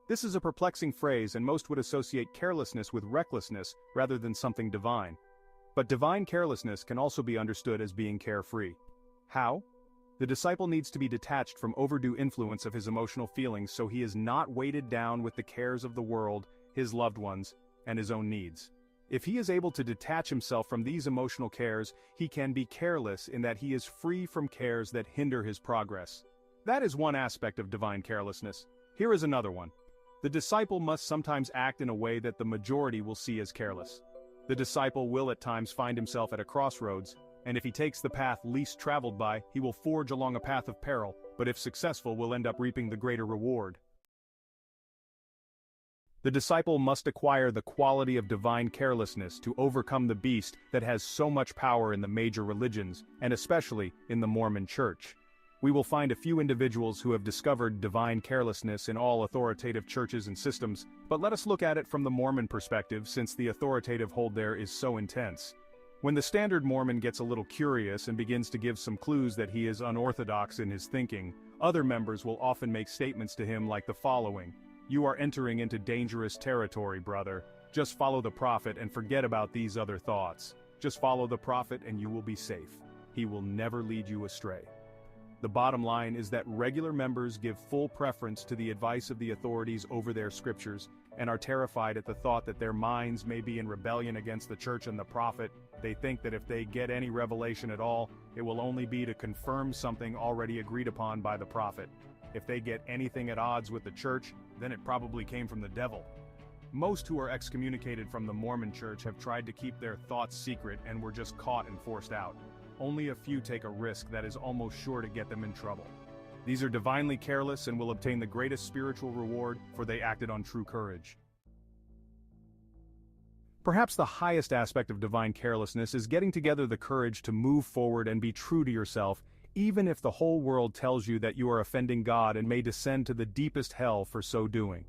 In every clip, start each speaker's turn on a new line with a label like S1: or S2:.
S1: This is a perplexing phrase, and most would associate carelessness with recklessness rather than something divine. But divine carelessness can also be understood as being carefree. How? The disciple needs to be detached from overdue influence of his emotional feelings so he is not weighted down with the cares of the world, his loved ones, and his own needs. If he is able to detach himself from these emotional cares, he can be careless in that he is free from cares that hinder his progress. That is one aspect of divine carelessness. Here is another one. The disciple must sometimes act in a way that the majority will see as careless. The disciple will at times find himself at a crossroads, and if he takes the path least traveled by, he will forge along a path of peril, but if successful will end up reaping the greater reward. The disciple must acquire the quality of divine carelessness to overcome the beast that has so much power in the major religions, and especially in the Mormon Church. We will find a few individuals who have discovered divine carelessness in all authoritative churches and systems, but let us look at it from the Mormon perspective since the authoritative hold there is so intense. When the standard Mormon gets a little curious and begins to give some clues that he is unorthodox in his thinking, other members will often make statements to him like the following: "You are entering into dangerous territory, brother. Just follow the prophet and forget about these other thoughts. Just follow the prophet and you will be safe. He will never lead you astray." The bottom line is that regular members give full preference to the advice of the authorities over their scriptures, and are terrified at the thought that their minds may be in rebellion against the church and the prophet. They think that if they get any revelation at all, it will only be to confirm something already agreed upon by the prophet. If they get anything at odds with the church, then it probably came from the devil. Most who are excommunicated from the Mormon Church have tried to keep their thoughts secret and were just caught and forced out. Only a few take a risk that is almost sure to get them in trouble. These are divinely careless and will obtain the greatest spiritual reward, for they acted on true courage. Perhaps the highest aspect of divine carelessness is getting together the courage to move forward and be true to yourself, even if the whole world tells you that you are offending God and may descend to the deepest hell for so doing.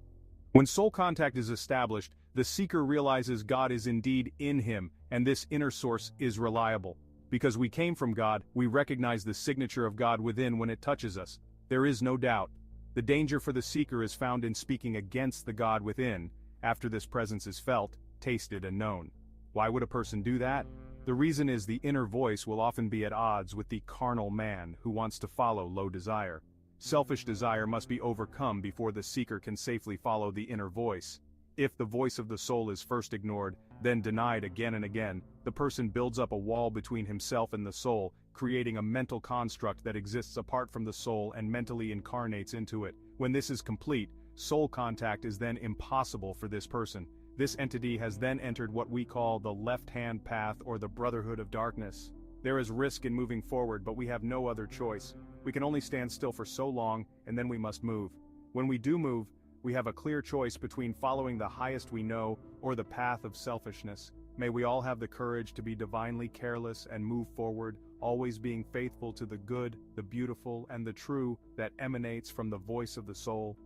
S1: When soul contact is established, the seeker realizes God is indeed in him, and this inner source is reliable. Because we came from God, we recognize the signature of God within when it touches us. There is no doubt. The danger for the seeker is found in speaking against the God within, after this presence is felt, tasted, and known. Why would a person do that? The reason is the inner voice will often be at odds with the carnal man who wants to follow low desire. Selfish desire must be overcome before the seeker can safely follow the inner voice. If the voice of the soul is first ignored, then denied again and again, the person builds up a wall between himself and the soul, creating a mental construct that exists apart from the soul and mentally incarnates into it. When this is complete, soul contact is then impossible for this person. This entity has then entered what we call the left-hand path or the brotherhood of darkness. There is risk in moving forward, but we have no other choice. We can only stand still for so long, and then we must move. When we do move, we have a clear choice between following the highest we know or the path of selfishness. May we all have the courage to be divinely careless and move forward, always being faithful to the good, the beautiful, and the true that emanates from the voice of the soul.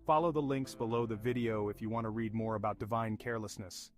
S1: Follow the links below the video if you want to read more about divine carelessness.